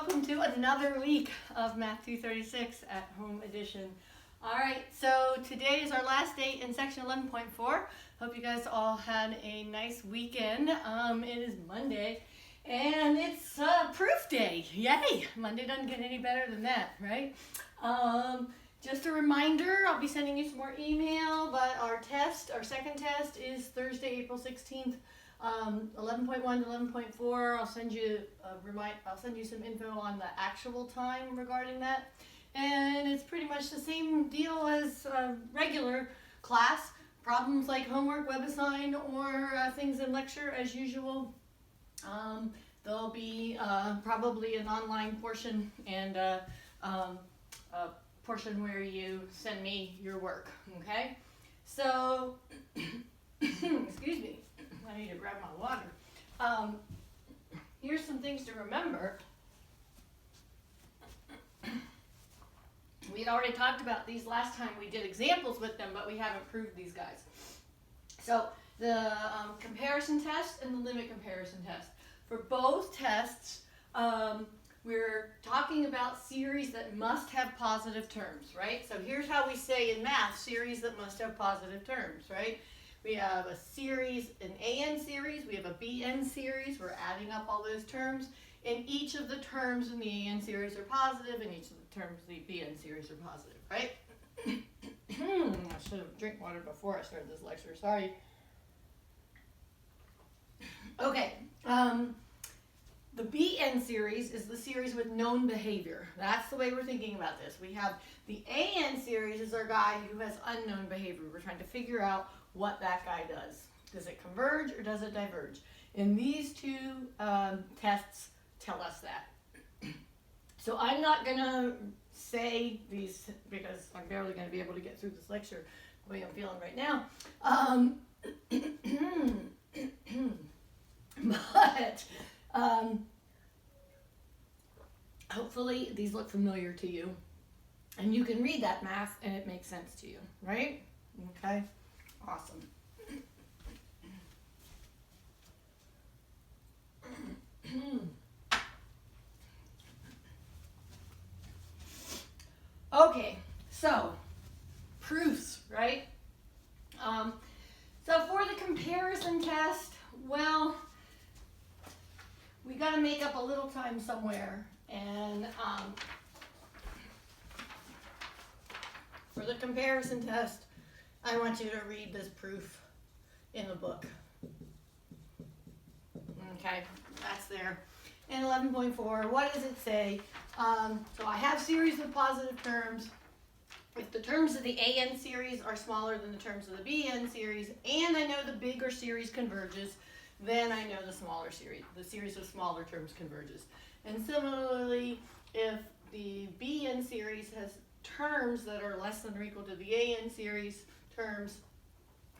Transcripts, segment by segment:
welcome to another week of Math 236 at Home Edition. All right, so today is our last day in section 11.4. Hope you guys all had a nice weekend. It is Monday, and it's proof day. Yay! Monday doesn't get any better than that, right? Just a reminder, I'll be sending you some more email, but our second test is Thursday, April 16th. 11.1 to 11.4. I'll send you some info on the actual time regarding that, and it's pretty much the same deal as regular class. Problems like homework, WebAssign, or things in lecture as usual. There'll be probably an online portion and a portion where you send me your work. Okay, so excuse me. I need to grab my water. Here's some things to remember. We had already talked about these last time we did examples with them, but we haven't proved these guys. So the comparison test and the limit comparison test. For both tests, we're talking about series that must have positive terms, right? So here's how we say in math, series that must have positive terms, right? We have a series, an AN series, we have a BN series, we're adding up all those terms, and each of the terms in the AN series are positive, and each of the terms in the BN series are positive, right? I should have drank water before I started this lecture, sorry. Okay, the BN series is the series with known behavior. That's the way we're thinking about this. We have the AN series is our guy who has unknown behavior. We're trying to figure out what that guy does. Does it converge or does it diverge? And these two tests tell us that. So I'm not going to say these because I'm barely going to be able to get through this lecture the way I'm feeling right now. But hopefully these look familiar to you. And you can read that math and it makes sense to you, right? Okay. Awesome. Okay, so proofs, right? So for the comparison test, well, we got to make up a little time somewhere, and for the comparison test, I want you to read this proof in the book. Okay, that's there. And 11.4, what does it say? So I have series with positive terms. If the terms of the AN series are smaller than the terms of the BN series, and I know the bigger series converges, then I know the series of smaller terms converges. And similarly, if the BN series has terms that are less than or equal to the AN series terms,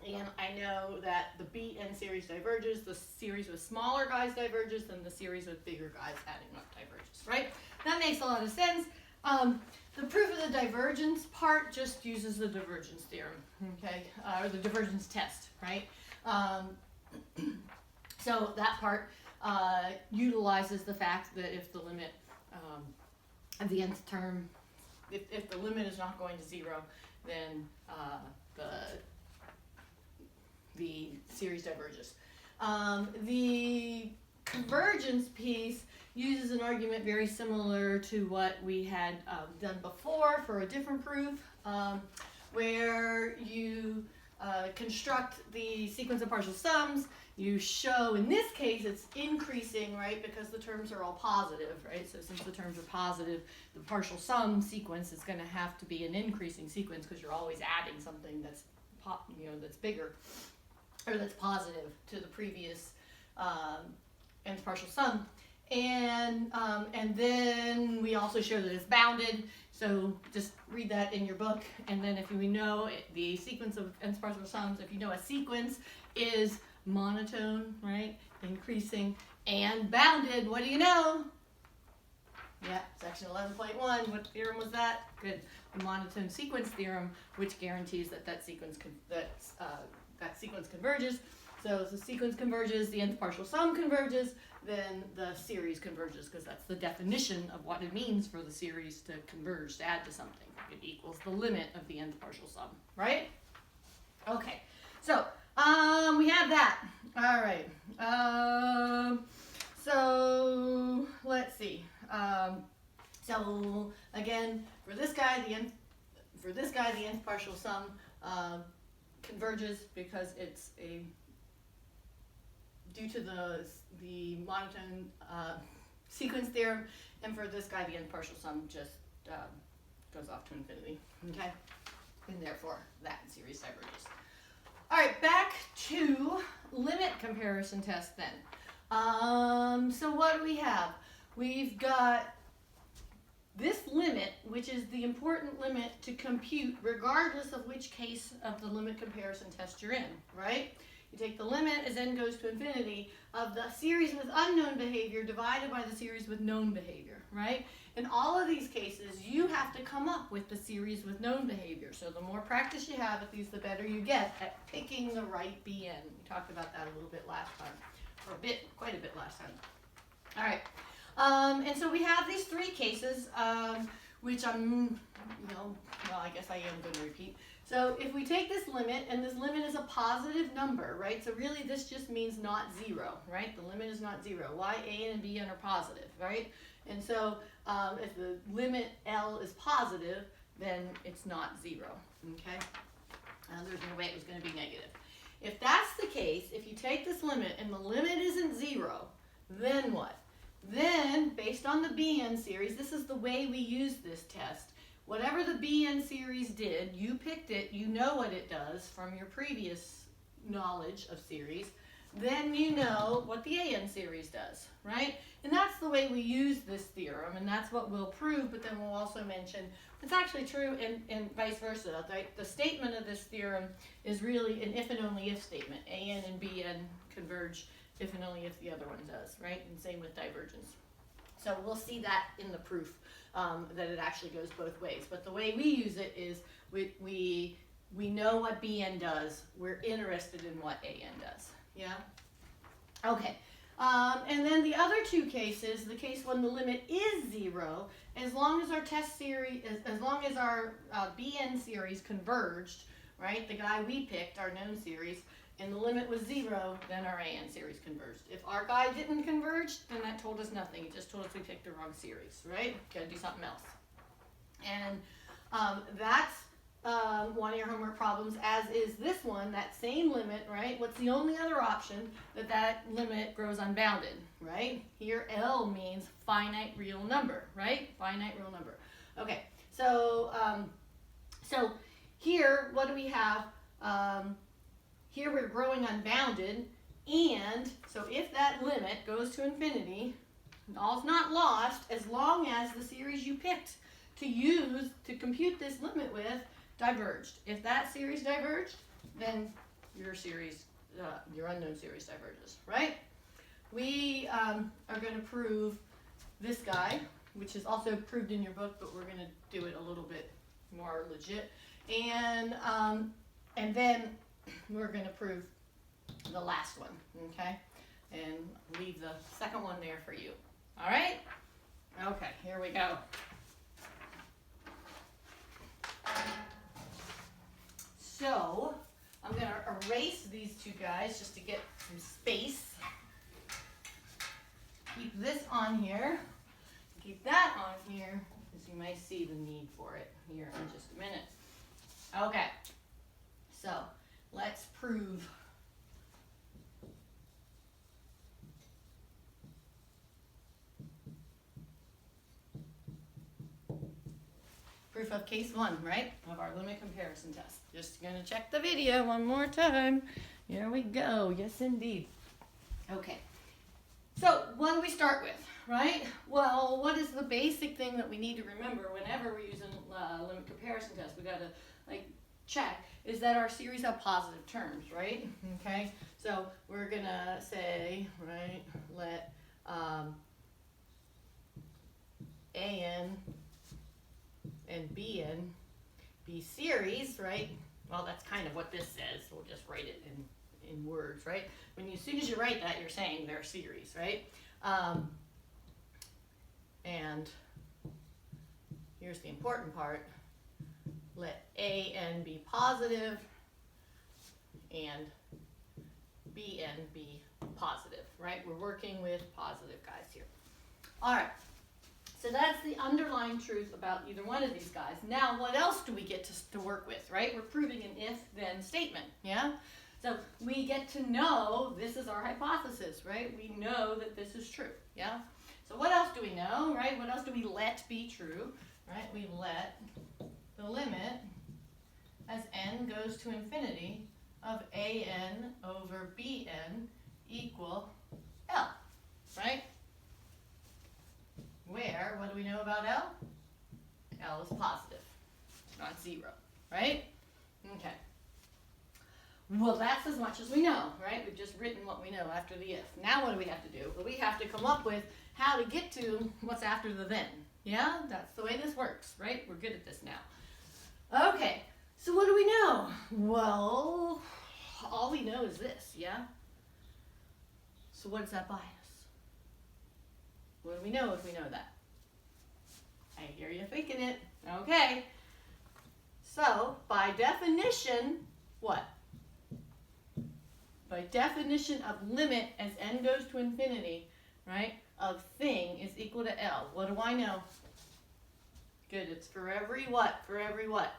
and I know that the BN series diverges, the series with smaller guys diverges, and the series with bigger guys adding up diverges, right? That makes a lot of sense. The proof of the divergence part just uses the divergence theorem, okay, or the divergence test, right? So that part utilizes the fact that if the limit of the nth term, if the limit is not going to 0, then the series diverges. The convergence piece uses an argument very similar to what we had done before for a different proof, where you construct the sequence of partial sums. You show, in this case, it's increasing, right, because the terms are all positive, right? So since the terms are positive, the partial sum sequence is going to have to be an increasing sequence because you're always adding something that's that's bigger or that's positive to the previous nth partial sum. And then we also show that it's bounded. So just read that in your book. And then if we know the sequence of nth partial sums, if you know a sequence is monotone, right, increasing and bounded, what do you know? Yeah, section 11.1. What theorem was that? Good. The monotone sequence theorem, which guarantees that sequence converges. So if the sequence converges, the nth partial sum converges, then the series converges, because that's the definition of what it means for the series to converge, to add to something. It equals the limit of the nth partial sum, right? Okay, so we have that. All right. So let's see. So again, for this guy, the nth partial sum converges because it's due to the monotone sequence theorem, and for this guy, the nth partial sum just goes off to infinity. Okay, and therefore that series diverges. All right, back to limit comparison test then. So what do we have? We've got this limit, which is the important limit to compute regardless of which case of the limit comparison test you're in, right? You take the limit as n goes to infinity of the series with unknown behavior divided by the series with known behavior, right? In all of these cases, you have to come up with the series with known behavior. So the more practice you have at these, the better you get at picking the right BN. We talked about that a little bit last time, or quite a bit last time. All right. And so we have these three cases, which I'm, I guess I am going to repeat. So if we take this limit, and this limit is a positive number, right? So really this just means not zero, right? The limit is not zero. Y, A, and B, N are positive, right? And so if the limit L is positive, then it's not zero, okay? There's no way it was going to be negative. If that's the case, if you take this limit and the limit isn't zero, then what? Then, based on the BN series, this is the way we use this test. Whatever the BN series did, you picked it, you know what it does from your previous knowledge of series, then you know what the AN series does, right? And that's the way we use this theorem, and that's what we'll prove, but then we'll also mention it's actually true and vice versa, right? The statement of this theorem is really an if and only if statement. AN and BN converge if and only if the other one does, right? And same with divergence. So we'll see that in the proof, that it actually goes both ways. But the way we use it is we know what BN does. We're interested in what AN does. Yeah? Okay. And then the other two cases, the case when the limit is zero, as long as our test series, as long as our BN series converged, right? The guy we picked, our known series, and the limit was zero, then our AN series converged. If our guy didn't converge, then that told us nothing. It just told us we picked the wrong series, right? Gotta do something else. And that's one of your homework problems, as is this one, that same limit, right? What's the only other option? That limit grows unbounded, right? Here L means finite real number, right? Finite real number. Okay, so so here, what do we have? Here we're growing unbounded, and so if that limit goes to infinity, all's not lost as long as the series you picked to use to compute this limit with diverged. If that series diverged, then your series, your unknown series diverges, right? We are going to prove this guy, which is also proved in your book, but we're going to do it a little bit more legit. And then we're going to prove the last one, okay? And leave the second one there for you. All right? Okay, here we go. So, I'm going to erase these two guys just to get some space. Keep this on here. Keep that on here, because you may see the need for it here in just a minute. Okay, so let's prove proof of case one, right, of our limit comparison test. Just gonna check the video one more time. Here we go. Yes, indeed. Okay. So what do we start with, right? Well, what is the basic thing that we need to remember whenever we're using limit comparison test? We gotta check is that our series have positive terms, right? Okay. So we're gonna say, right, let AN and BN be series, right? Well, that's kind of what this says. We'll just write it in words, right? As soon as you write that, you're saying they're a series, right? And here's the important part. Let AN be positive and BN be positive, right? We're working with positive guys here. All right, so that's the underlying truth about either one of these guys. Now, what else do we get to work with, right? We're proving an if-then statement, yeah? So we get to know this is our hypothesis, right? We know that this is true, yeah? So what else do we know, right? What else do we let be true, right? We let the limit as n goes to infinity of AN over BN equal L, right? Where, what do we know about L? L is positive, not 0, right? Okay. Well, that's as much as we know, right? We've just written what we know after the if. Now what do we have to do? Well, we have to come up with how to get to what's after the then. Yeah? That's the way this works, right? We're good at this now. Okay, so what do we know? Well, all we know is this, yeah? So what does that buy us? What do we know if we know that? I hear you thinking it. Okay. So, by definition, what? By definition of limit as n goes to infinity, right, of thing is equal to L. What do I know? Good, it's for every what? For every what?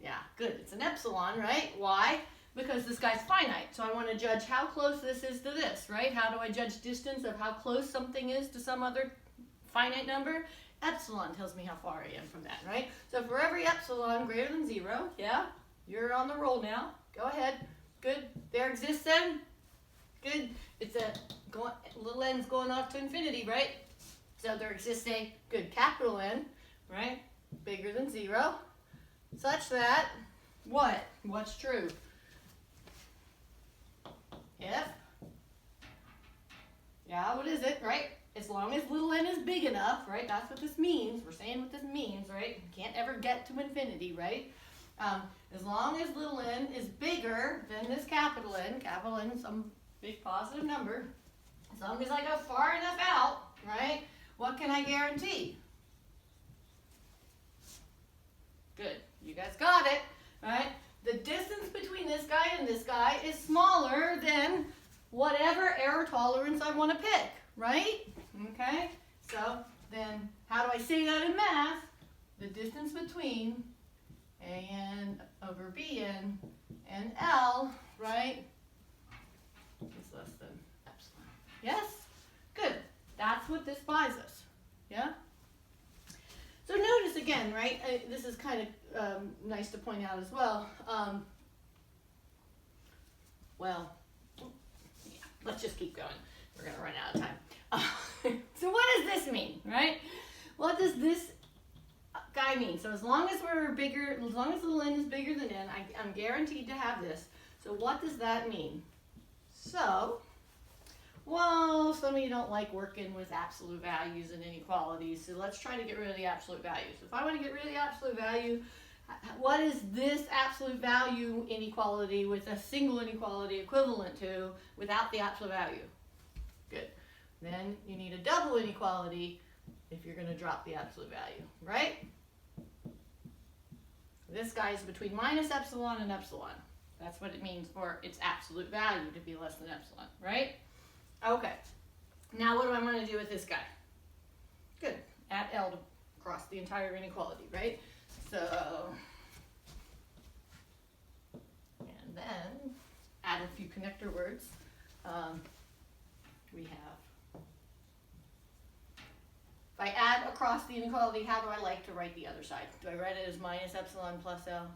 Yeah, good. It's an epsilon, right? Why? Because this guy's finite. So I want to judge how close this is to this, right? How do I judge distance of how close something is to some other finite number? Epsilon tells me how far I am from that, right? So for every epsilon greater than 0, yeah, you're on the roll now. Go ahead. Good. There exists n. Good. It's a little n's going off to infinity, right? So there exists a good capital N, right? Bigger than 0, such that what? What's true? If, yeah, what is it, right? As long as little n is big enough, right? That's what this means. We're saying what this means, right? You can't ever get to infinity, right? As long as little n is bigger than this capital N is some big positive number, as long as I go far enough out, right? What can I guarantee? Good. You guys got it, right? The distance between this guy and this guy is smaller than whatever error tolerance I want to pick, right? Okay? So then how do I say that in math? The distance between AN over BN and L, right, is less than epsilon. Yes? Good. That's what this buys us. Yeah? So notice again, right, this is kind of nice to point out as well. Well, yeah, let's just keep going. We're going to run out of time. So what does this mean, right? What does this guy mean? So as long as we're bigger, as long as little n is bigger than n, I'm guaranteed to have this. So what does that mean? So, well, some of you don't like working with absolute values and inequalities, so let's try to get rid of the absolute values. If I want to get rid of the absolute value, what is this absolute value inequality with a single inequality equivalent to without the absolute value? Good. Then you need a double inequality if you're going to drop the absolute value, right? This guy is between minus epsilon and epsilon. That's what it means for its absolute value to be less than epsilon, right? Okay. Now what do I want to do with this guy? Good. Add L to cross the entire inequality, right? So, and then add a few connector words. We have, if I add across the inequality, how do I like to write the other side? Do I write it as minus epsilon plus L?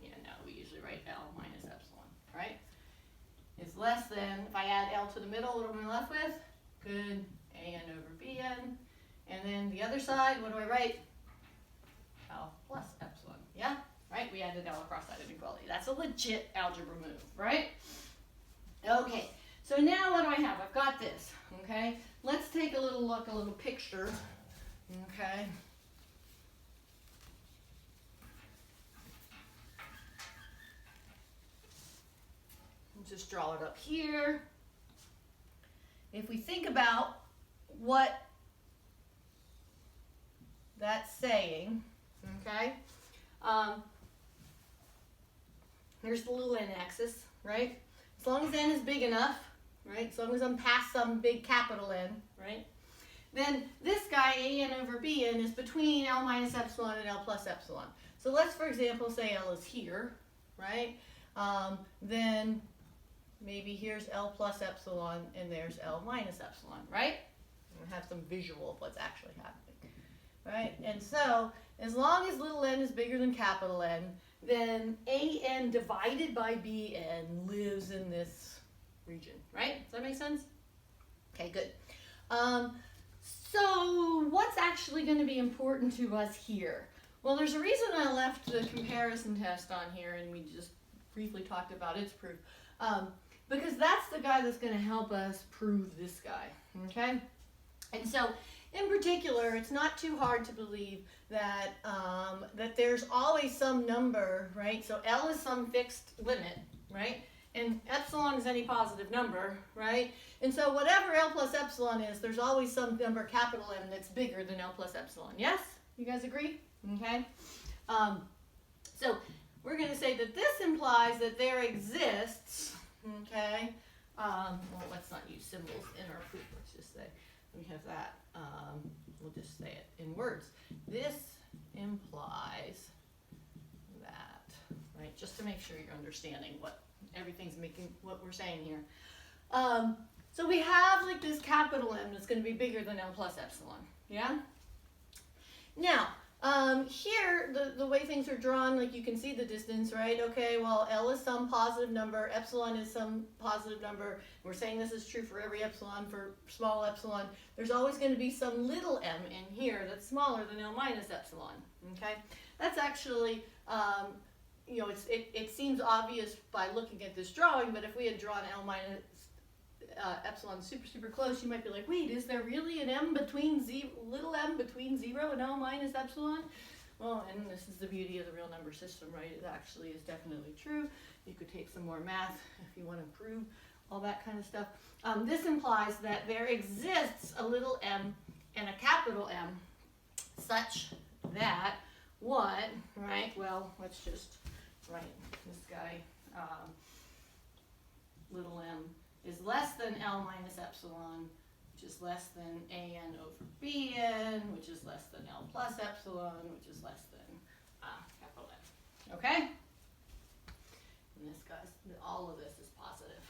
Yeah, no, we usually write L minus epsilon, right? It's less than, if I add L to the middle, what am I left with? Good, AN over BN. And then the other side, what do I write? L plus epsilon, yeah? Right, we added L across that inequality. That's a legit algebra move, right? Okay, so now what do I have? I've got this, okay? Let's take a little look, a little picture, okay? just draw it up here. If we think about what that's saying, okay, here's the little n axis, right? As long as n is big enough, right, as long as I'm past some big capital N, right, then this guy, an over bn, is between L minus epsilon and L plus epsilon. So let's, for example, say L is here, right? Then maybe here's L plus epsilon and there's L minus epsilon, right? And have some visual of what's actually happening, right? And so as long as little n is bigger than capital N, then an divided by bn lives in this region, right? Does that make sense? Okay, good. So what's actually going to be important to us here? Well, there's a reason I left the comparison test on here and we just briefly talked about its proof. Because that's the guy that's going to help us prove this guy, okay? And so, in particular, it's not too hard to believe that, that there's always some number, right? So L is some fixed limit, right? And epsilon is any positive number, right? And so whatever L plus epsilon is, there's always some number, capital M, that's bigger than L plus epsilon. Yes? You guys agree? Okay. So we're going to say that this implies that there exists, okay, well, let's not use symbols in our proof. Let's just say we have that. We'll just say it in words. This implies that, right? Just to make sure you're understanding what everything's making, what we're saying here. So we have like this capital M that's going to be bigger than L plus epsilon. Yeah? Now, here, the way things are drawn, like you can see the distance, right? Okay, well, L is some positive number, epsilon is some positive number. We're saying this is true for every epsilon, for small epsilon. There's always going to be some little m in here that's smaller than L minus epsilon, okay? That's actually, you know, it seems obvious by looking at this drawing, but if we had drawn L minus epsilon super close, you might be like, wait, is there really an m between little m between 0 and L minus epsilon? Well, and this is the beauty of the real number system, right? It actually is definitely true. You could take some more math if you want to prove all that kind of stuff. This implies that there exists a little m and a capital M such that what, right? Well, let's just write this guy, little m is less than L minus epsilon, which is less than an over bn, which is less than L plus epsilon, which is less than capital N. Okay? And this guy's, all of this is positive.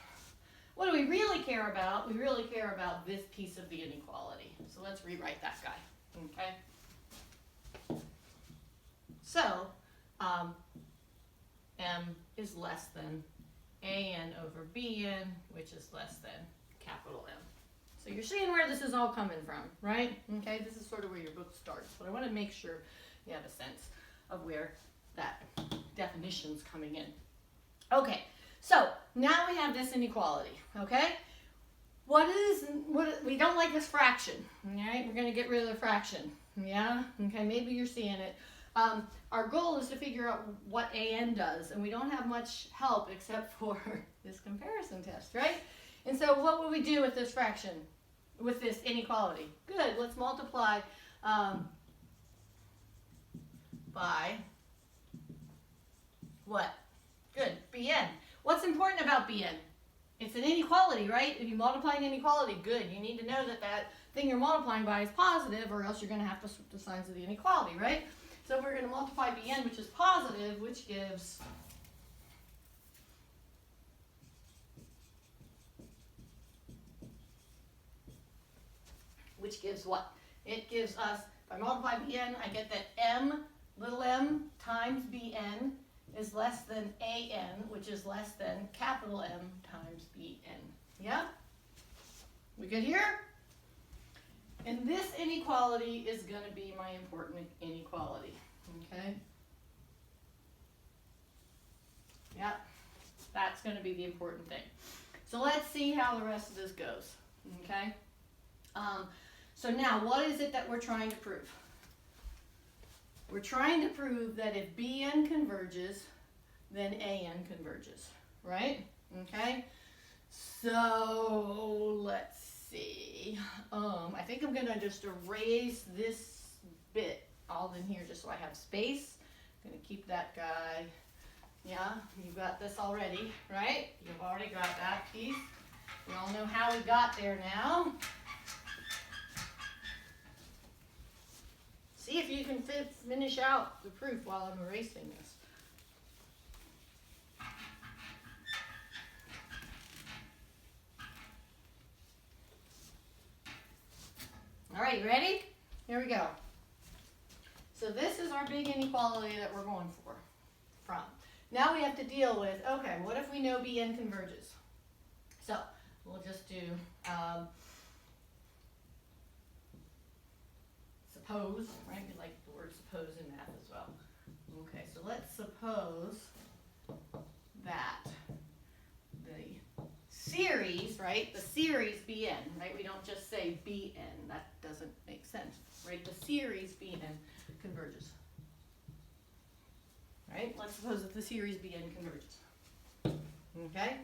What do we really care about? We really care about this piece of the inequality. So let's rewrite that guy. Okay? So, m is less than an over bn, which is less than capital M. So you're seeing where this is all coming from, right? Okay, this is sort of where your book starts, but I want to make sure you have a sense of where that definition's coming in. Okay, so now we have this inequality, okay? What we don't like this fraction, all right? We're going to get rid of the fraction, yeah? Okay, maybe you're seeing it. Our goal is to figure out what an does, and we don't have much help except for this comparison test, right? And so what would we do with this fraction, with this inequality? Good, let's multiply by what? Good, bn. What's important about bn? It's an inequality, right? If you multiply an inequality, good. You need to know that that thing you're multiplying by is positive, or else you're going to have to switch the signs of the inequality, right? So we're going to multiply bn, which is positive, which gives what? It gives us, if I multiply bn, I get that m, little m times bn is less than an, which is less than capital M times bn. Yeah? We good here? And this inequality is going to be my important inequality, okay? Yep, that's going to be the important thing. So let's see how the rest of this goes, okay? So now, what is it that we're trying to prove? We're trying to prove that if bn converges, then an converges, right? Okay, so let's see. I think I'm gonna just erase this bit all in here just so I have space. I'm gonna keep that guy. Yeah, you've got this already, right? You've already got that piece. We all know how we got there now. See if you can finish out the proof while I'm erasing this. All right, you ready? Here we go. So this is our big inequality that we're going from. Now we have to deal with, okay, what if we know Bn converges? So we'll just do suppose, right? We like the word suppose in math as well. Okay, so let's suppose that the series, right? The series Bn, right? We don't just say Bn. That doesn't make sense, right? The series Bn converges. Right? Let's suppose that the series Bn converges. Okay?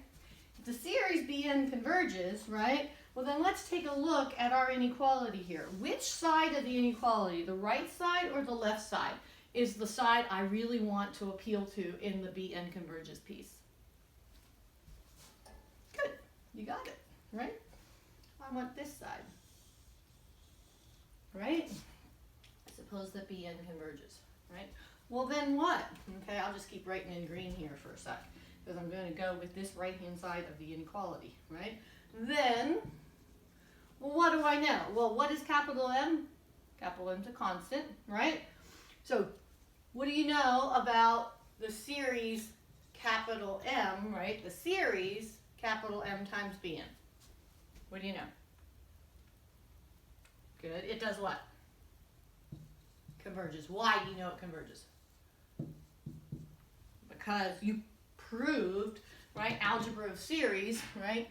If the series Bn converges, right? Well, then let's take a look at our inequality here. Which side of the inequality, the right side or the left side, is the side I really want to appeal to in the Bn converges piece? Good. You got it, right? I want this side. Right? Suppose that Bn converges, right? Well, then what? Okay, I'll just keep writing in green here for a sec, because I'm going to go with this right-hand side of the inequality, right? Then, well, what do I know? Well, what is capital M? Capital M's a constant, right? So, what do you know about the series capital M, right? The series capital M times Bn. What do you know? Good. It does what? Converges. Why do you know it converges? Because you proved, right, algebra of series, right?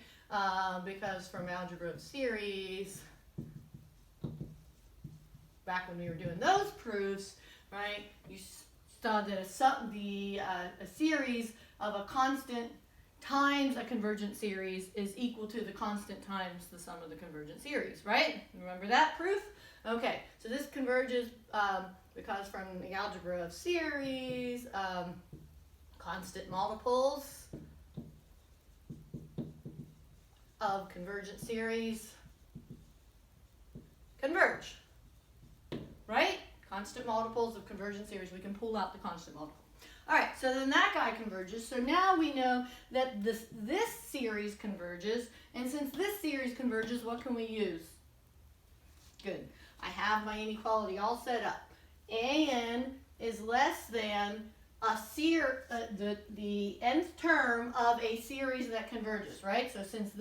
Because from algebra of series, back when we were doing those proofs, right, you saw that a series of a constant times a convergent series is equal to the constant times the sum of the convergent series, right? Remember that proof? Okay, so this converges because from the algebra of series, constant multiples of convergent series converge, right? Constant multiples of convergent series, we can pull out the constant multiple. All right, so then that guy converges. So now we know that this series converges, and since this series converges, what can we use? Good. I have my inequality all set up. An is less than the nth term of a series that converges, right? So since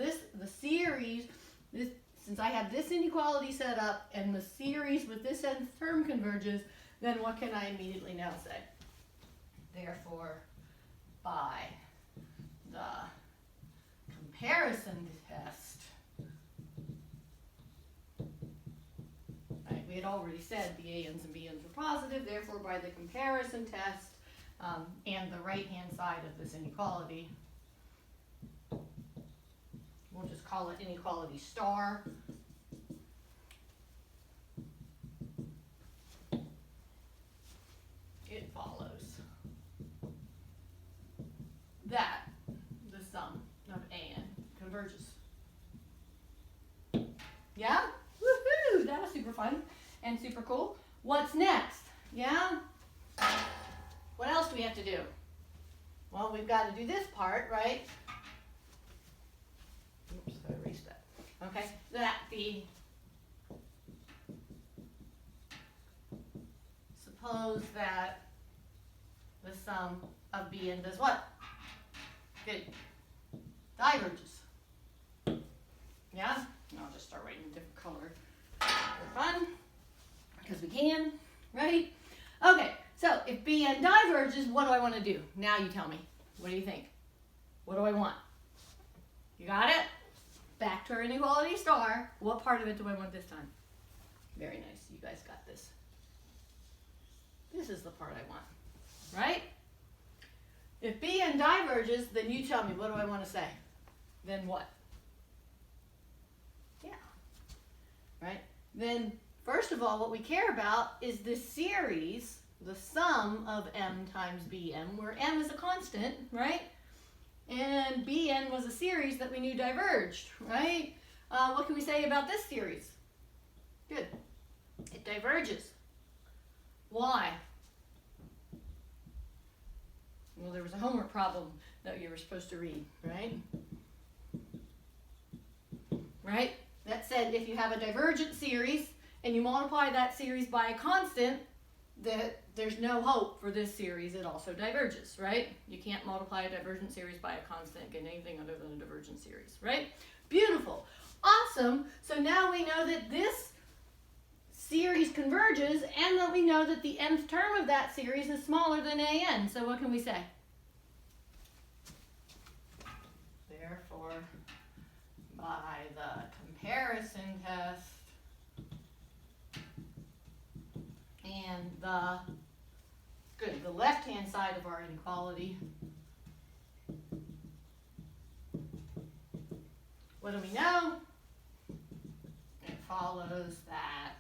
since I have this inequality set up and the series with this nth term converges, then what can I immediately now say? Therefore, by the comparison test, right, we had already said the ANs and BNs were positive, therefore by the comparison test and the right-hand side of this inequality, we'll just call it inequality star. It follows that the sum of AN converges. Yeah? Woohoo! That was super fun and super cool. What's next? Yeah? What else do we have to do? Well, we've got to do this part, right? Oops, I erased that. Okay, that suppose that the sum of Bn does what? Good. Diverges. Yeah? I'll just start writing a different color for fun, because we can, right? Okay, so if Bn diverges, what do I want to do? Now you tell me. What do you think? What do I want? You got it? Back to our inequality star. What part of it do I want this time? Very nice. You guys got this. This is the part I want, right? If Bn diverges, then you tell me, what do I want to say? Then what? Yeah. Right? Then, first of all, what we care about is this series, the sum of m times Bn, where m is a constant, right? And Bn was a series that we knew diverged, right? What can we say about this series? Good. It diverges. Why? Well, there was a homework problem that you were supposed to read, right? Right? That said, if you have a divergent series and you multiply that series by a constant, that there's no hope for this series. It also diverges, right? You can't multiply a divergent series by a constant and get anything other than a divergent series, right? Beautiful. Awesome. So now we know that this series converges and that we know that the nth term of that series is smaller than an. So what can we say? Therefore, by the comparison test and the left-hand side of our inequality, what do we know? It follows that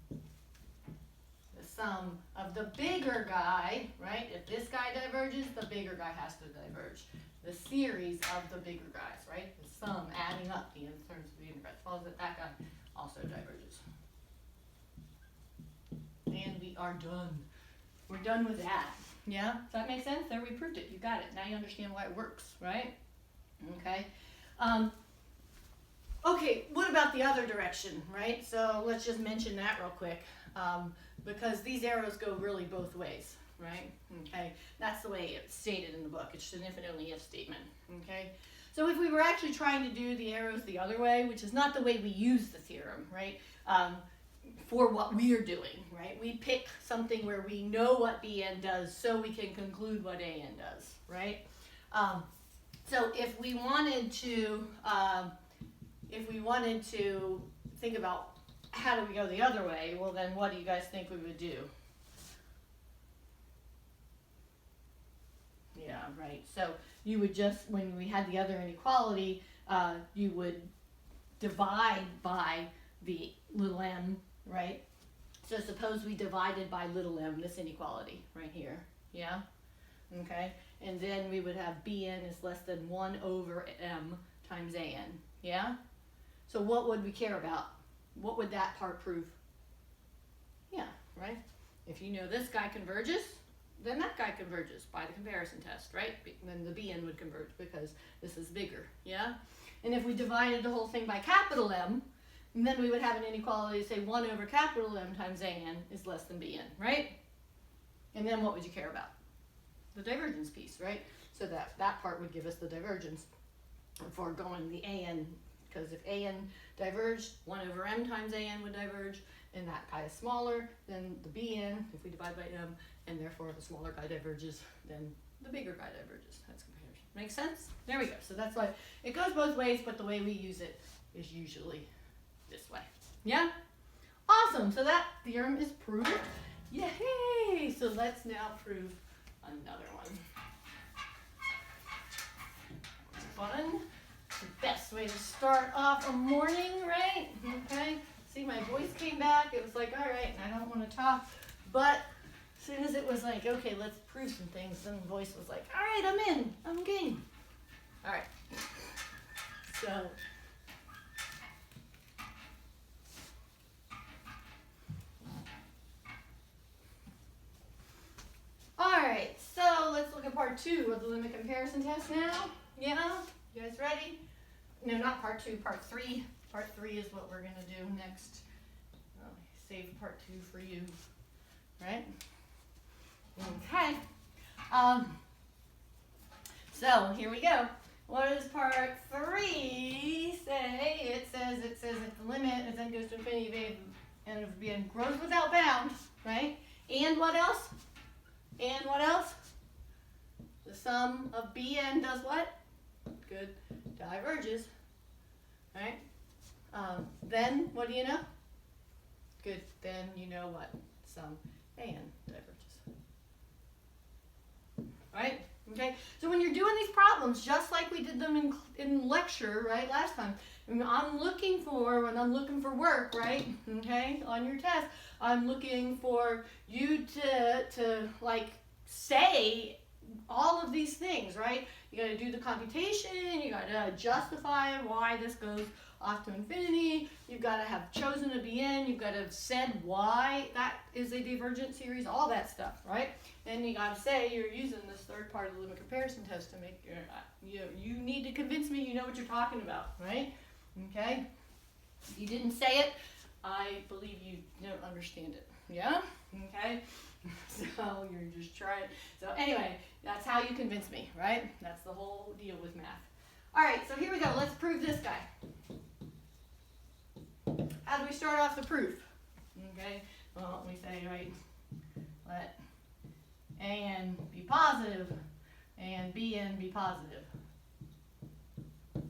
the sum of the bigger guy, right? If this guy diverges, the bigger guy has to diverge. The series of the bigger guys, right? The sum adding up the nth terms of the integral follows that that guy also diverges. And we are done. We're done with that. Yeah? Does that make sense? There, we proved it. You got it. Now you understand why it works, right? Okay. Okay, what about the other direction, right? So let's just mention that real quick, because these arrows go really both ways, right? Okay, that's the way it's stated in the book. It's an infinitely if statement, okay? So if we were actually trying to do the arrows the other way, which is not the way we use the theorem, right? For what we're doing, right? We pick something where we know what Bn does so we can conclude what An does, right? So if we wanted to think about how do we go the other way, well then what do you guys think we would do? Yeah, right. So you would just, when we had the other inequality, you would divide by the little m, right? So suppose we divided by little m, this inequality right here, yeah? Okay, and then we would have Bn is less than 1 over m times An, yeah? So what would we care about? What would that part prove? Yeah, right? If you know this guy converges, then that guy converges by the comparison test, right? Then the Bn would converge because this is bigger, yeah? And if we divided the whole thing by capital M, then we would have an inequality to say 1 over capital M times An is less than Bn, right? And then what would you care about? The divergence piece, right? So that part would give us the divergence for going the An, because if An diverged, 1 over m times An would diverge, and that guy is smaller than the Bn if we divide by m, and therefore if the smaller guy diverges, then the bigger guy diverges. That's comparison. Make sense? There we go. So that's why it goes both ways, but the way we use it is usually this way. Yeah? Awesome. So that theorem is proved. Yay! So let's now prove another one. Fun. The best way to start off a morning, right? Okay. See, my voice came back. It was like, all right, I don't want to talk. But as soon as it was like, okay, let's prove some things, then the voice was like, all right, I'm in. I'm game. All right. So all right, so let's look at part 2 of the limit comparison test now. Yeah? You guys ready? No, not part 2, part 3. Part 3 is what we're going to do next. I'll save part 2 for you. Right? Okay. So here we go. What does part 3 say? It says if the limit as n goes to infinity and of Bn grows without bounds, right? And what else? And what else? The sum of Bn does what? Good. Diverges. Right? Then, what do you know? Good. Then you know what? Sum An diverges. right? Okay, so when you're doing these problems, just like we did them in lecture, right, last time, when I'm looking for work, right, okay, on your test, I'm looking for you to like say all of these things, right? You gotta do the computation, you gotta justify why this goes off to infinity, you've gotta have chosen a Bn, you've gotta have said why that is a divergent series, all that stuff, right? And you gotta say you're using this third part of the limit comparison test to make your, you need to convince me you know what you're talking about, right? Okay? If you didn't say it, I believe you don't understand it, yeah? Okay? So you're just trying, so anyway, that's how you convince me, right? That's the whole deal with math. All right, so here we go, let's prove this guy. How do we start off the proof? Okay, well, we say, right, let AN be positive and BN be positive.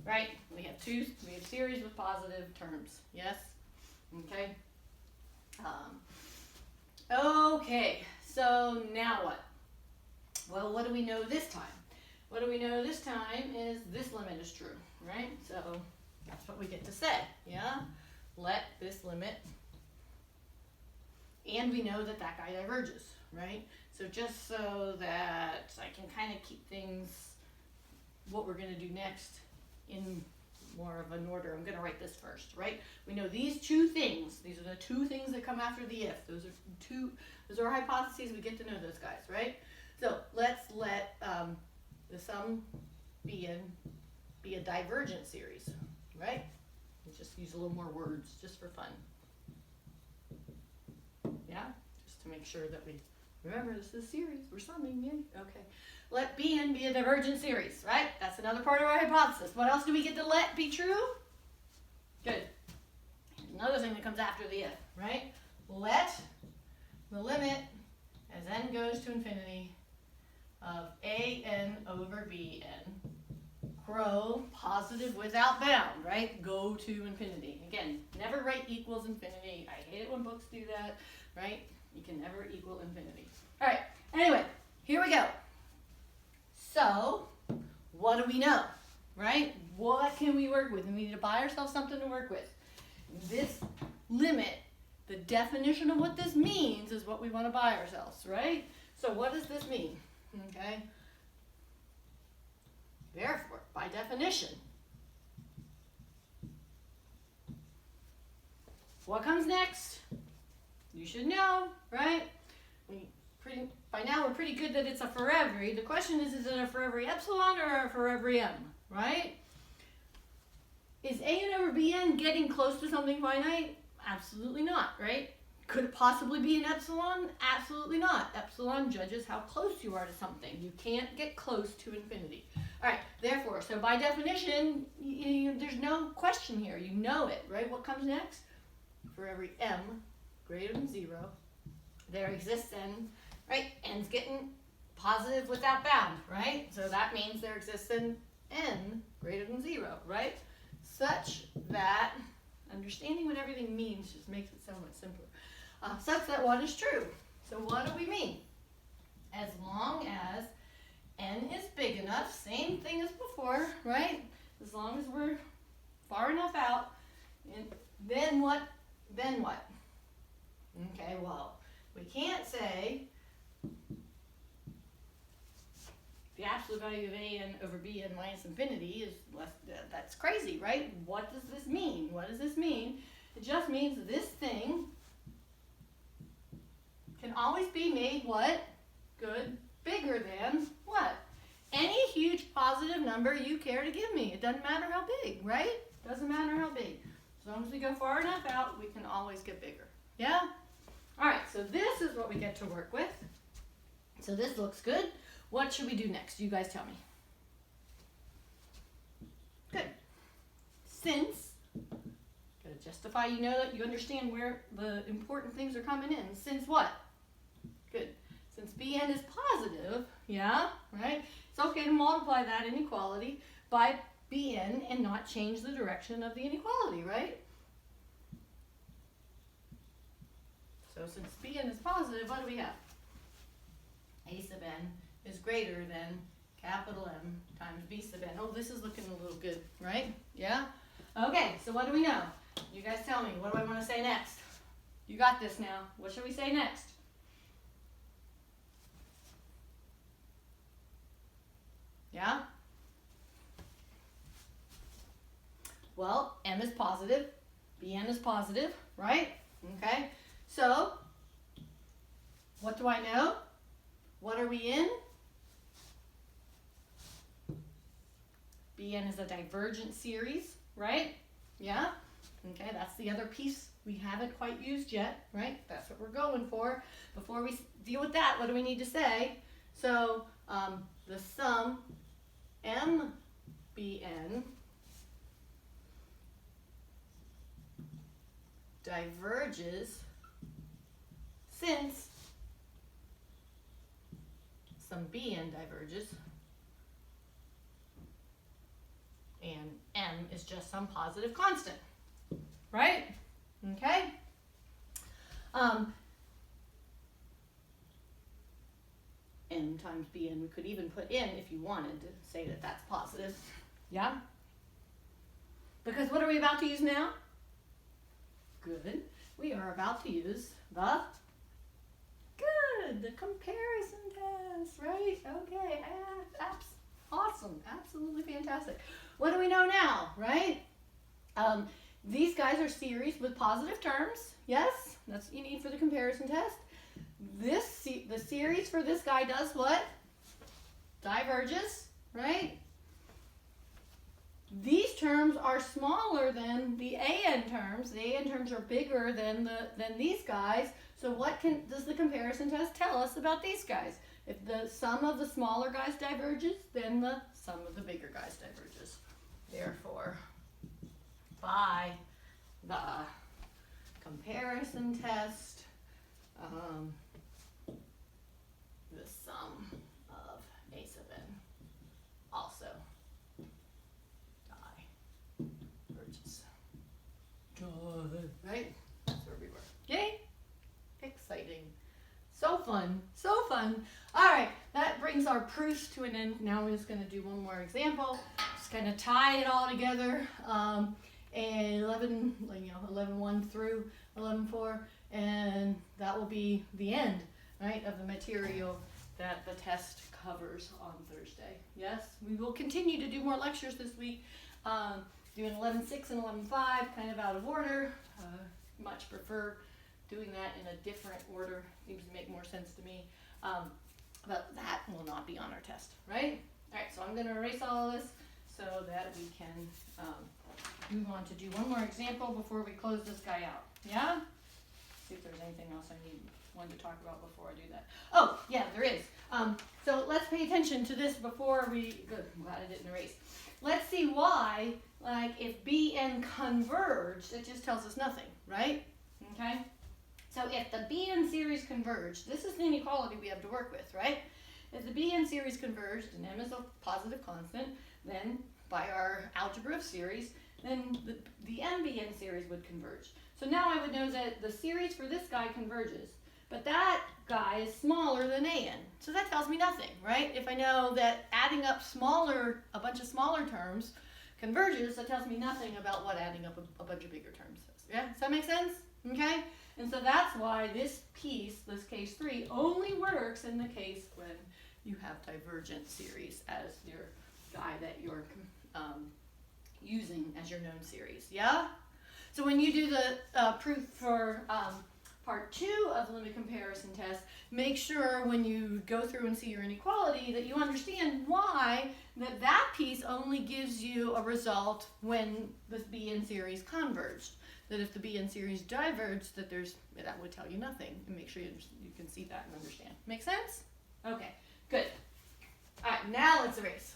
Right? We have series with positive terms. Yes? Okay. Okay, so now what? Well, what do we know this time? What do we know this time is this limit is true, right? So that's what we get to say, yeah? Let this limit, and we know that that guy diverges, right? So just so that I can kind of keep things, what we're going to do next in more of an order, I'm going to write this first, right? We know these two things. These are the two things that come after the if. Those are our hypotheses. We get to know those guys, right? So let's let the sum be a divergent series, right? Let's just use a little more words just for fun. Yeah? Just to make sure that we remember this is a series. We're summing, yeah? Okay. Let Bn be a divergent series, right? That's another part of our hypothesis. What else do we get to let be true? Good. Another thing that comes after the if, right? Let the limit as n goes to infinity of AN over BN grow positive without bound, right? Go to infinity. Again, never write equals infinity. I hate it when books do that, right? You can never equal infinity. All right, anyway, here we go. So, what do we know, right? What can we work with? We need to buy ourselves something to work with. This limit, the definition of what this means is what we want to buy ourselves, right? So what does this mean? Okay. Therefore, by definition, what comes next? You should know, right? By now we're pretty good that it's a for every. The question is it a for every epsilon or a for every m, right? Is AN over BN getting close to something finite? Absolutely not, right? Could it possibly be an epsilon? Absolutely not. Epsilon judges how close you are to something. You can't get close to infinity. All right, therefore, so by definition, there's no question here. You know it, right? What comes next? For every m greater than 0, there exists n, right? N's getting positive without bound, right? So that means there exists an n greater than 0, right? Such that, understanding what everything means just makes it so much simpler. Such that one is true. So what do we mean? As long as n is big enough, same thing as before, right? As long as we're far enough out, and then what? Then what? Okay, well, we can't say the absolute value of AN over BN minus infinity is less, that's crazy, right? What does this mean? What does this mean? It just means this thing can always be made what? Good, bigger than what? Any huge positive number you care to give me. It doesn't matter how big, right? Doesn't matter how big. As long as we go far enough out, we can always get bigger. Yeah? All right, so this is what we get to work with. So this looks good. What should we do next? You guys tell me. Good. Since, gotta justify, you know that you understand where the important things are coming in. Since what? Good. Since Bn is positive, yeah, right? It's okay to multiply that inequality by Bn and not change the direction of the inequality, right? So since Bn is positive, what do we have? A sub n is greater than capital M times B sub n. Oh, this is looking a little good, right? Yeah? Okay, so what do we know? You guys tell me, what do I want to say next? You got this now. What should we say next? Yeah? Well, M is positive, Bn is positive, right? Okay, so what do I know? What are we in? Bn is a divergent series, right? Yeah? Okay, that's the other piece we haven't quite used yet, right? That's what we're going for. Before we deal with that, what do we need to say? So, the sum MBN diverges since some Bn diverges and M is just some positive constant, right? Okay? M times Bn, we could even put in if you wanted to say that that's positive, yeah? Because what are we about to use now? Good. We are about to use the comparison test, right? Okay, awesome, absolutely fantastic. What do we know now, right? These guys are series with positive terms, yes? That's what you need for the comparison test. The series for this guy does what? Diverges, right? These terms are smaller than the AN terms. The AN terms are bigger than these guys. So what does the comparison test tell us about these guys? If the sum of the smaller guys diverges, then the sum of the bigger guys diverges. Therefore, by the comparison test, the sum of A sub n also diverges. Good. Right? That's where we were. Yay! Exciting. So fun. So fun. All right. That brings our proofs to an end. Now we're just going to do one more example. Just kind of tie it all together. And 11.1 through 11.4. And that will be the end, right, of the material that the test covers on Thursday. Yes? We will continue to do more lectures this week. Doing 11.6 and 11.5, kind of out of order. Much prefer doing that in a different order. Seems to make more sense to me. But that will not be on our test, right? All right, so I'm going to erase all of this so that we can move on to do one more example before we close this guy out. Yeah? See if there's anything else I wanted to talk about before I do that. Oh, yeah, there is. So let's pay attention to this before we, good, I'm glad I didn't erase. Let's see why, like if Bn converged, it just tells us nothing, right? Okay? So if the Bn series converged, this is the inequality we have to work with, right? If the Bn series converged and M is a positive constant, then by our algebra of series, then the MBN series would converge. So now I would know that the series for this guy converges, but that guy is smaller than AN. So that tells me nothing, right? If I know that adding up a bunch of smaller terms converges, that tells me nothing about what adding up a bunch of bigger terms is. Yeah, does that make sense? Okay? And so that's why this piece, this case 3, only works in the case when you have divergent series as your guy that you're using as your known series. Yeah? So when you do the proof for part 2 of the limit comparison test, make sure when you go through and see your inequality that you understand why that piece only gives you a result when the Bn series converged. That if the Bn series diverged, that would tell you nothing. And make sure you can see that and understand. Make sense? Okay, good. All right, now let's erase.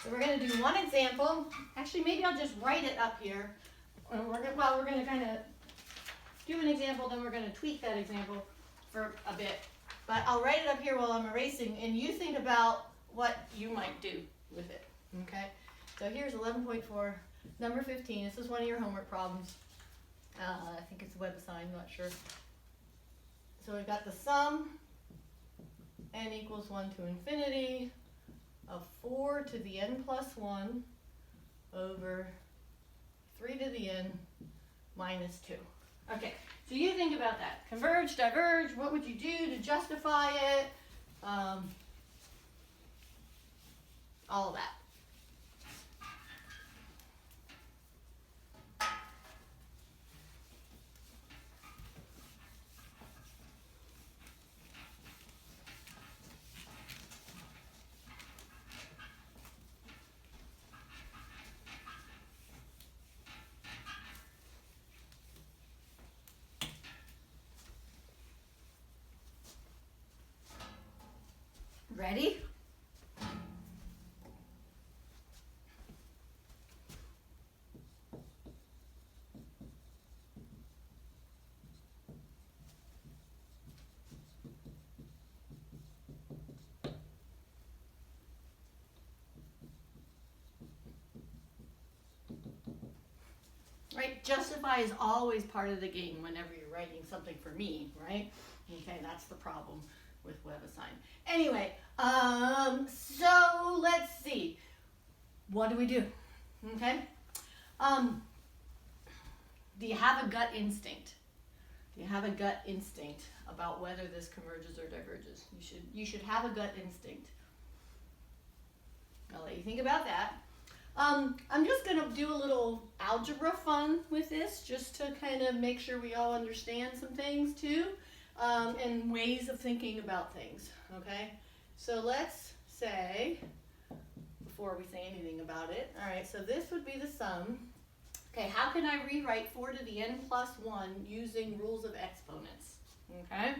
So we're going to do one example. Actually, maybe I'll just write it up here. We're going to kind of do an example, then we're going to tweak that example for a bit. But I'll write it up here while I'm erasing, and you think about what you might do with it, okay? So here's 11.4 Number 15, this is one of your homework problems. I think it's web assigned, not sure. So we've got the sum, n equals 1 to infinity, of 4 to the n plus 1 over 3 to the n minus 2. Okay, so you think about that. Converge, diverge, what would you do to justify it? All of that. Ready? Right? Justify is always part of the game whenever you're writing something for me, right? Okay, that's the problem with WebAssign. Anyway, so let's see. What do we do? Okay? Do you have a gut instinct? Do you have a gut instinct about whether this converges or diverges? You should have a gut instinct. I'll let you think about that. I'm just going to do a little algebra fun with this, just to kind of make sure we all understand some things too, and ways of thinking about things, okay? So let's say, before we say anything about it, all right, so this would be the sum. Okay, how can I rewrite 4 to the n plus 1 using rules of exponents, okay?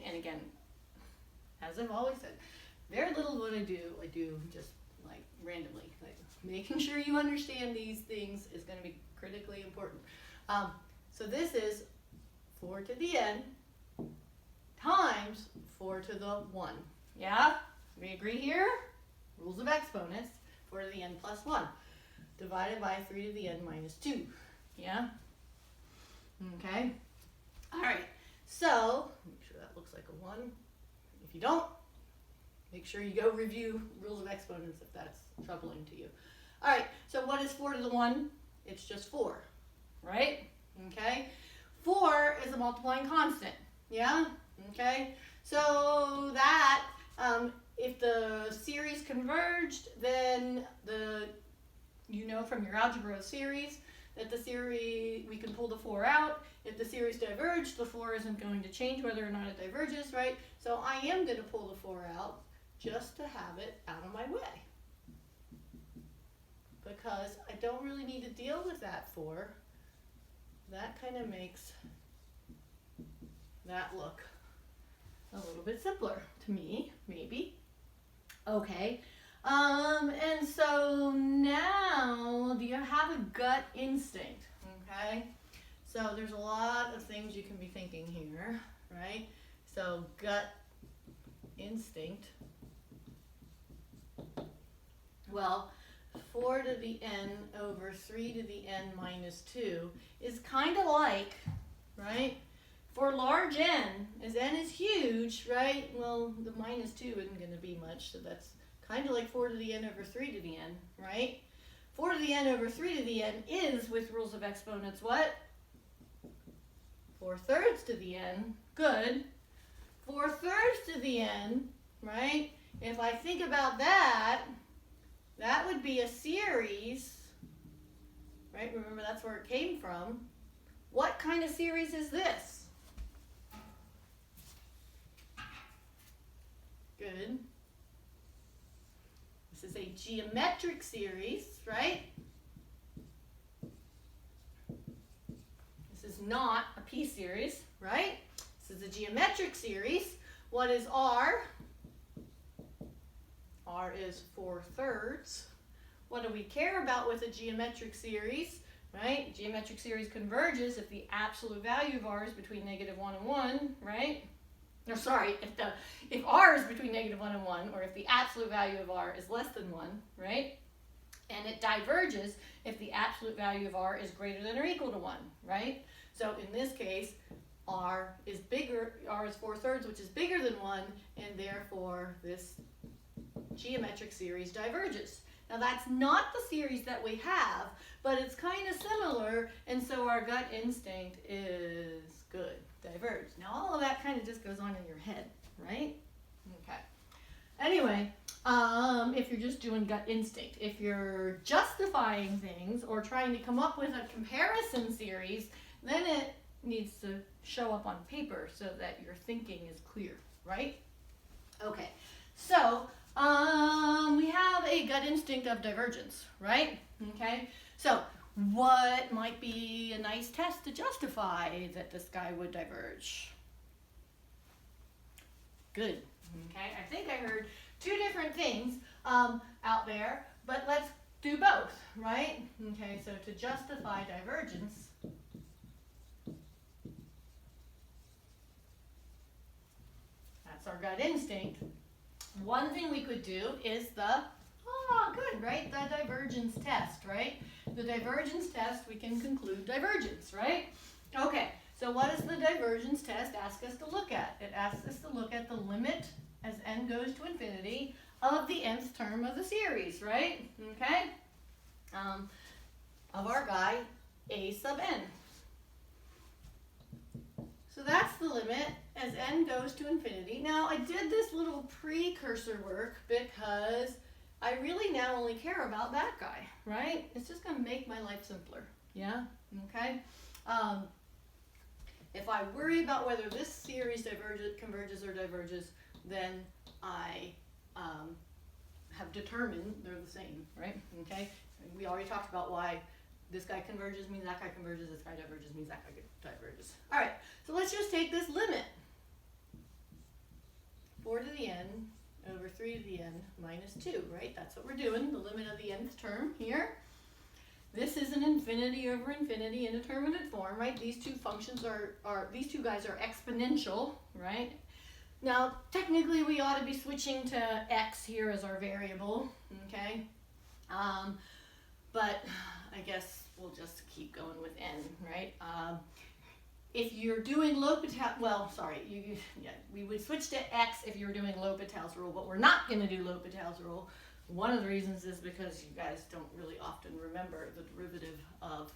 And again, as I've always said, very little what I do just like randomly. Like, making sure you understand these things is going to be critically important. So this is 4 to the n times 4 to the 1. Yeah? We agree here? Rules of exponents, 4 to the n plus 1. Divided by 3 to the n minus 2. Yeah? Okay? All right. So, make sure that looks like a 1. If you don't, make sure you go review rules of exponents if that's troubling to you. All right, so what is 4 to the 1? It's just 4, right? Okay? 4 is a multiplying constant, yeah? Okay? So that, if the series converged, then you know from your algebra series that the series, we can pull the 4 out. If the series diverged, the 4 isn't going to change whether or not it diverges, right? So I am going to pull the 4 out just to have it out of my way, because I don't really need to deal with that 4. That kind of makes that look a little bit simpler to me, maybe. Okay, and so now, do you have a gut instinct? Okay, so there's a lot of things you can be thinking here, right? So gut instinct. Well, 4 to the n over 3 to the n minus 2 is kind of like, right? For large n, as n is huge, right? Well, the minus 2 isn't going to be much, so that's kind of like 4 to the n over 3 to the n, right? 4 to the n over 3 to the n is, with rules of exponents, what? 4/3 to the n. Good. 4/3 to the n, right? If I think about that, that would be a series, right? Remember, that's where it came from. What kind of series is this? Good. This is a geometric series, right? This is not a p-series, right? This is a geometric series. What is r? R is 4/3. What do we care about with a geometric series, right? Geometric series converges if the absolute value of r is between -1 and 1, right? No, sorry, if r is between -1 and 1, or if the absolute value of r is less than 1, right? And it diverges if the absolute value of r is greater than or equal to 1, right? So in this case, r is 4/3, which is bigger than 1, and therefore this geometric series diverges. Now that's not the series that we have, but it's kind of similar, and so our gut instinct is good, diverge. Now all of that kind of just goes on in your head, right? Okay. Anyway, if you're just doing gut instinct, if you're justifying things or trying to come up with a comparison series, then it needs to show up on paper so that your thinking is clear, right? Okay, so we have a gut instinct of divergence, right? Okay, so what might be a nice test to justify that this guy would diverge? Good. Okay, I think I heard two different things out there, but let's do both, right? Okay, so to justify divergence, that's our gut instinct. One thing we could do is good, right? The divergence test, right? The divergence test, we can conclude divergence, right? Okay, so what does the divergence test ask us to look at? It asks us to look at the limit as n goes to infinity of the nth term of the series, right? Okay? Of our guy, a sub n. So that's the limit as n goes to infinity. Now, I did this little precursor work because I really now only care about that guy, right? It's just going to make my life simpler, yeah? Okay? If I worry about whether this series converges or diverges, then I have determined they're the same, right? Okay? And we already talked about why this guy converges means that guy converges, this guy diverges means that guy diverges. All right, so let's just take this limit. 4 to the n over 3 to the n minus 2, right? That's what we're doing, the limit of the nth term here. This is an infinity over infinity indeterminate form, right? These two functions these two guys are exponential, right? Now, technically we ought to be switching to x here as our variable, okay? But I guess we'll just keep going with n, right? If you're doing L'Hopital, we would switch to x if you were doing L'Hopital's rule, but we're not going to do L'Hopital's rule. One of the reasons is because you guys don't really often remember the derivative of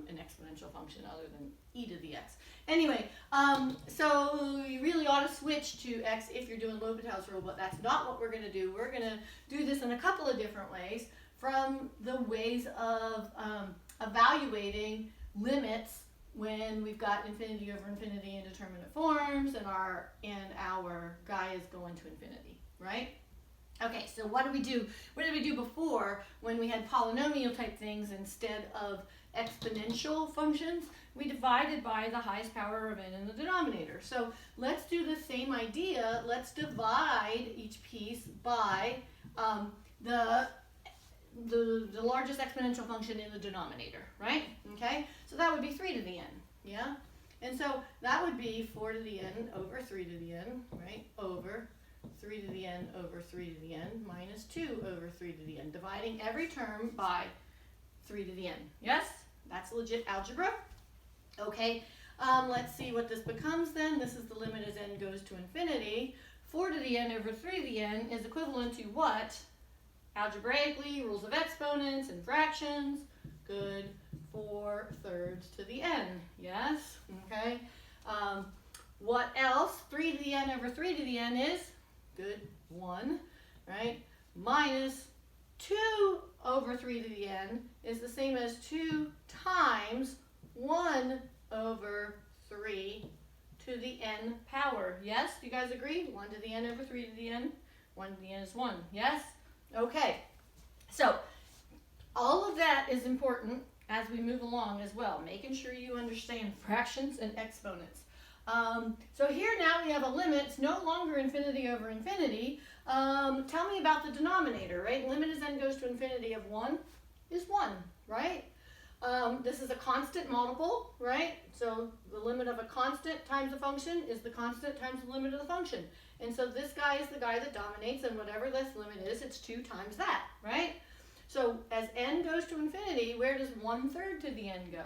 an exponential function other than e to the x. Anyway, so you really ought to switch to x if you're doing L'Hopital's rule, but that's not what we're going to do. We're going to do this in a couple of different ways from the ways of evaluating limits when we've got infinity over infinity indeterminate forms and our guy is going to infinity, right? Okay, so what did we do? What did we do before when we had polynomial type things instead of exponential functions? We divided by the highest power of n in the denominator. So let's do the same idea. Let's divide each piece by the largest exponential function in the denominator, right? Okay, so that would be 3 to the n, yeah? And so that would be 4 to the n over 3 to the n, right? Over 3 to the n over 3 to the n minus 2 over 3 to the n, dividing every term by 3 to the n. Yes? That's legit algebra. Okay, let's see what this becomes then. This is the limit as n goes to infinity. 4 to the n over 3 to the n is equivalent to what? Algebraically, rules of exponents and fractions. Good. 4/3 to the n. Yes? Okay. What else? 3 to the n over 3 to the n is? Good. 1. Right? Minus 2 over 3 to the n is the same as 2 times 1 over 3 to the n power. Yes? Do you guys agree? 1 to the n over 3 to the n. 1 to the n is 1. Yes? Okay. So, all of that is important as we move along as well, making sure you understand fractions and exponents. So here now we have a limit. It's no longer infinity over infinity. Tell me about the denominator, right? Limit as n goes to infinity of 1 is 1, right? This is a constant multiple, right? So the limit of a constant times a function is the constant times the limit of the function. And so this guy is the guy that dominates, and whatever this limit is, it's 2 times that, right? So as n goes to infinity, where does 1/3 to the n go?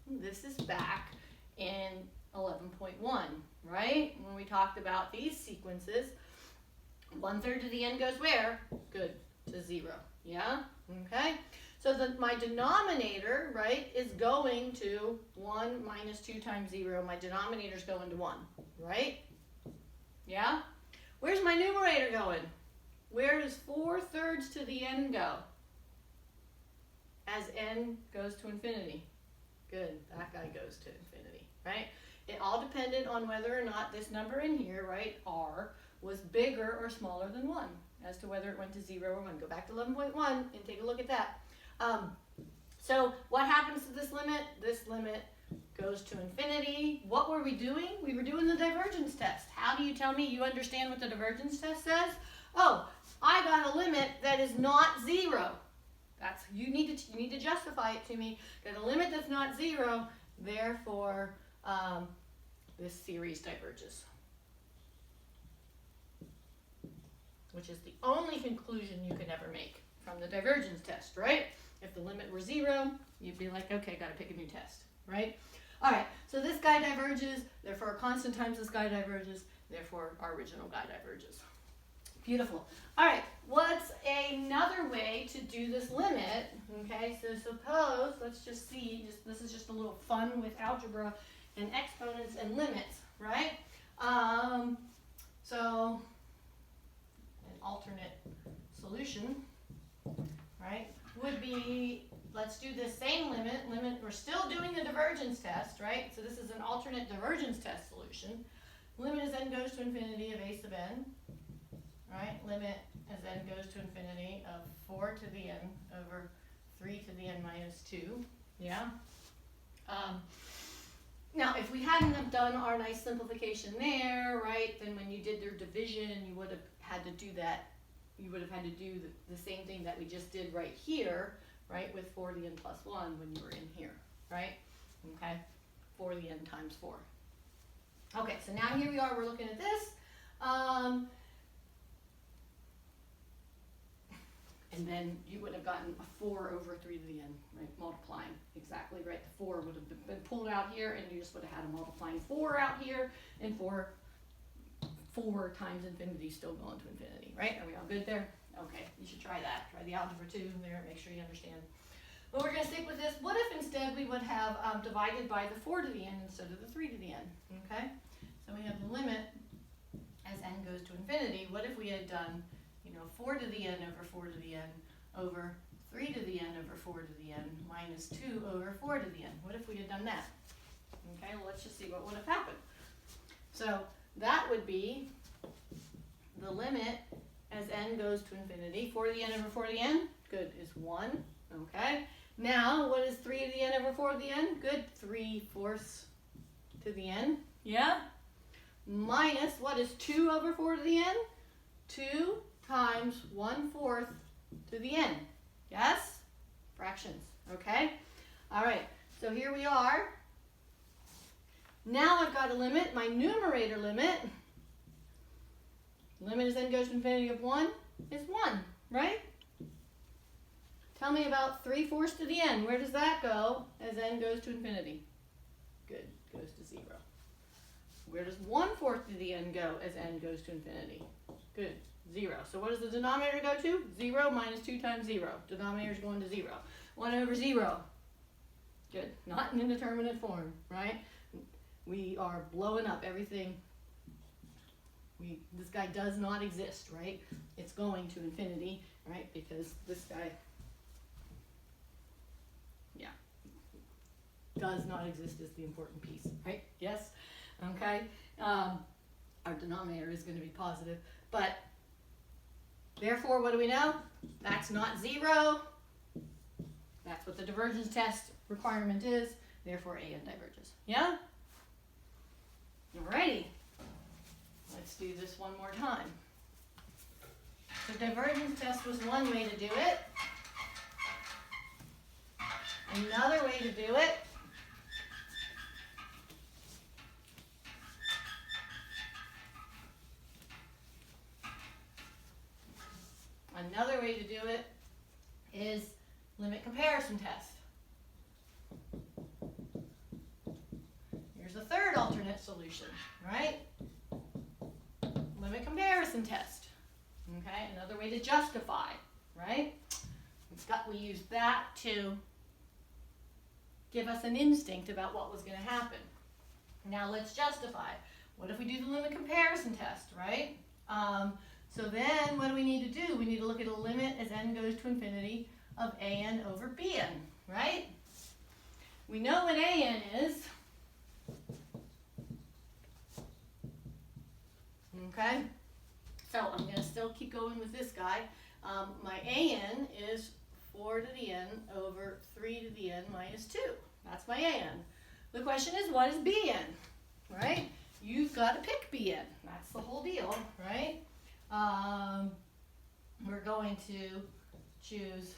This is back in 11.1, right? When we talked about these sequences, 1/3 to the n goes where? Good, to 0, yeah? Okay, so my denominator, right, is going to 1 minus 2 times 0. My denominator's going to 1, right? Yeah? Where's my numerator going? Where does 4/3 to the n go as n goes to infinity? Good, that guy goes to infinity, right? It all depended on whether or not this number in here, right, r, was bigger or smaller than 1, as to whether it went to 0 or 1. Go back to 11.1 and take a look at that. So what happens to this limit? This limit goes to infinity. What were we doing? We were doing the divergence test. How do you tell me you understand what the divergence test says? Oh, I got a limit that is not 0. That's you need to justify it to me. Got a limit that's not 0, therefore this series diverges. Which is the only conclusion you can ever make from the divergence test, right? If the limit were 0, you'd be like, okay, got to pick a new test, right? All right, so this guy diverges, therefore a constant times this guy diverges, therefore our original guy diverges. Beautiful. All right, what's another way to do this limit? Okay, so suppose, let's just see, this is just a little fun with algebra and exponents and limits, right? So an alternate solution, right, would be, let's do the same limit, we're still doing the divergence test, right? So this is an alternate divergence test solution. Limit as n goes to infinity of a sub n, right? Limit as n goes to infinity of 4 to the n over 3 to the n minus 2, yeah? Now, if we hadn't have done our nice simplification there, right, then when you did your division, you would have had to do that. You would have had to do the same thing that we just did right here, right, with 4 to the n plus 1 when you were in here, right? Okay, 4 to the n times 4. Okay, so now here we are, we're looking at this. And then you would have gotten a 4 over 3 to the n, right, multiplying, exactly, right? The 4 would have been pulled out here, and you just would have had a multiplying 4 out here, and 4 times infinity still going to infinity, right? Are we all good there? Okay, you should try that. Try the algebra 2 there, make sure you understand. But we're going to stick with this. What if instead we would have divided by the 4 to the n instead of the 3 to the n, okay? So we have the limit as n goes to infinity. What if we had done 4 to the n over 4 to the n over 3 to the n over 4 to the n minus 2 over 4 to the n. What if we had done that? Okay, well, let's just see what would have happened. So that would be the limit as n goes to infinity. 4 to the n over 4 to the n, good, is 1. Okay, now what is 3 to the n over 4 to the n? Good, 3/4 to the n, yeah? Minus, what is 2 over 4 to the n? 2 times 1/4 to the n. Yes? Fractions. Okay? All right. So here we are. Now I've got a limit. My numerator limit as n goes to infinity of 1 is 1, right? Tell me about 3/4 to the n. Where does that go as n goes to infinity? Good. Goes to 0. Where does 1/4 to the n go as n goes to infinity? Good. 0. So what does the denominator go to? 0 minus 2 times 0. Denominator is going to 0. 1 over 0. Good. Not in indeterminate form, right? We are blowing up everything. This guy does not exist, right? It's going to infinity, right? Because this guy, yeah, does not exist is the important piece, right? Yes? Okay? Our denominator is going to be positive, but therefore, what do we know? That's not 0. That's what the divergence test requirement is. Therefore, a n diverges. Yeah? Alrighty. Let's do this one more time. The divergence test was one way to do it. Another way to do it is limit comparison test. Here's a third alternate solution, right? Limit comparison test. Okay, another way to justify, right? We use that to give us an instinct about what was going to happen. Now let's justify. What if we do the limit comparison test, right? So then what do we need to do? We need to look at a limit as n goes to infinity of an over bn, right? We know what an is. Okay? So I'm going to still keep going with this guy. My an is 4 to the n over 3 to the n minus 2. That's my an. The question is, what is bn, right? You've got to pick bn. That's the whole deal, right? We're going to choose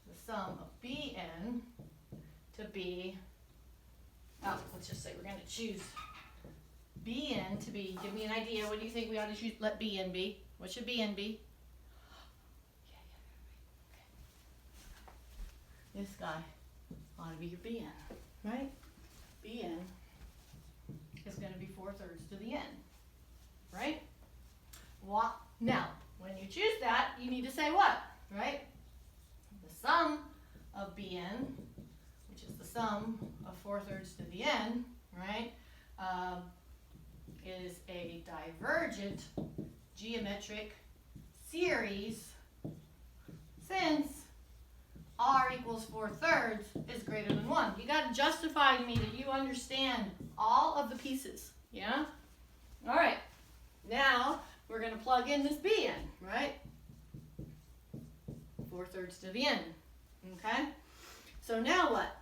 the sum of bn to be, let's just say we're going to choose bn to be, give me an idea, what do you think we ought to choose, let bn be? What should bn be? This guy ought to be your bn, right? Bn is going to be 4/3 to the n, right? Now, when you choose that, you need to say what, right? The sum of bn, which is the sum of 4/3 to the n, right, is a divergent geometric series since r equals 4/3 is greater than 1. You got to justify to me that you understand all of the pieces, yeah? All right, now we're going to plug in this bn, right? 4/3 to the n, okay? So now what?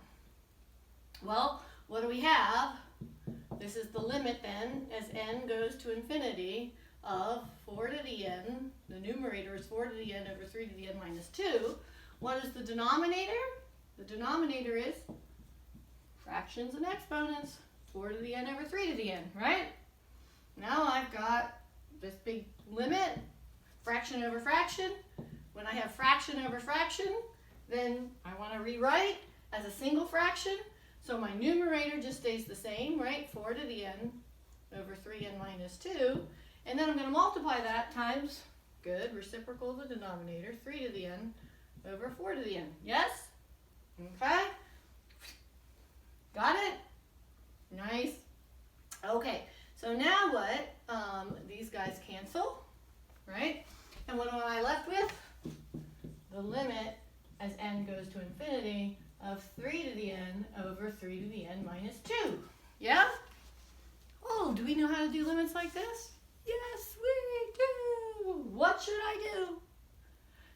Well, what do we have? This is the limit then, as n goes to infinity of 4 to the n. The numerator is 4 to the n over 3 to the n minus 2. What is the denominator? The denominator is fractions and exponents. 4 to the n over 3 to the n, right? Now I've got this big limit, fraction over fraction. When I have fraction over fraction, then I want to rewrite as a single fraction. So my numerator just stays the same, right? 4 to the n over 3n minus 2. And then I'm going to multiply that times, good, reciprocal of the denominator, 3 to the n over 4 to the n. Yes? Okay? Got it? Nice. Okay, so now what? These guys cancel, right? And what am I left with? The limit as n goes to infinity of 3 to the n over 3 to the n minus 2. Yeah? Oh, do we know how to do limits like this? Yes, we do. What should I do?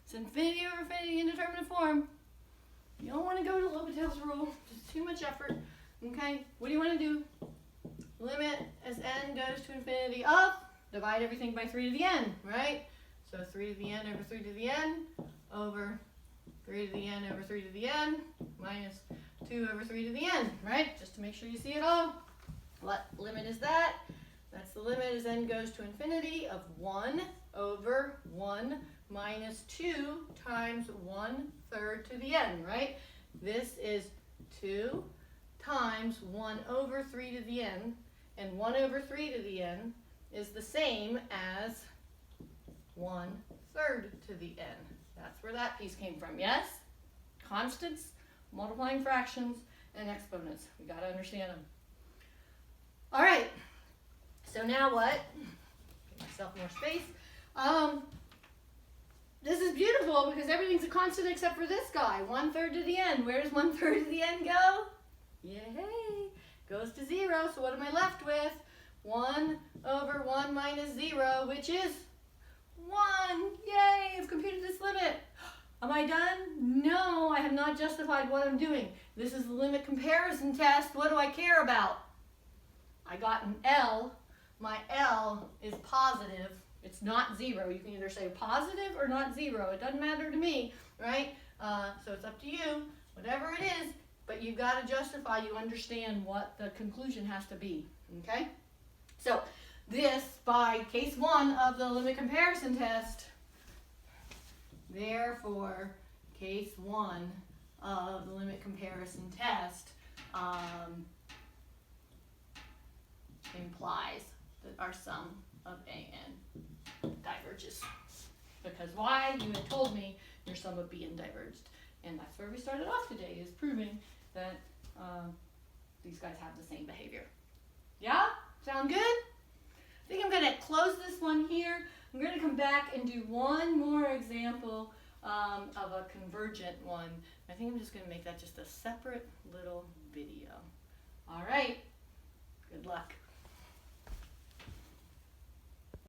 It's infinity over infinity indeterminate form. You don't want to go to L'Hopital's rule. It's too much effort. Okay, what do you want to do? Limit as n goes to infinity of, divide everything by 3 to the n, right? So 3 to the n over 3 to the n over 3 to the n over 3 to the n minus 2 over 3 to the n, right? Just to make sure you see it all. What limit is that? That's the limit as n goes to infinity of 1 over 1 minus 2 times 1/3 to the n, right? This is 2 times 1 over 3 to the n, and 1 over 3 to the n is the same as 1/3 to the n. That's where that piece came from, yes? Constants, multiplying fractions, and exponents. We got to understand them. All right, so now what? Give myself more space. This is beautiful because everything's a constant except for this guy, 1/3 to the n. Where does 1/3 to the n go? Yay! Goes to 0, so what am I left with? 1 over 1 minus 0, which is 1. Yay! I've computed this limit. Am I done? No, I have not justified what I'm doing. This is the limit comparison test. What do I care about? I got an L. My L is positive. It's not 0. You can either say positive or not 0. It doesn't matter to me, right? So it's up to you, whatever it is, but you've got to justify, you understand what the conclusion has to be, okay? So this, by case 1 of the limit comparison test, Therefore, case 1 of the limit comparison test implies that our sum of AN diverges. Because why? You had told me your sum of BN diverged. And that's where we started off today, is proving that these guys have the same behavior. Yeah? Sound good? I think I'm going to close this one here. I'm going to come back and do one more example of a convergent one. I think I'm just going to make that just a separate little video. All right. Good luck.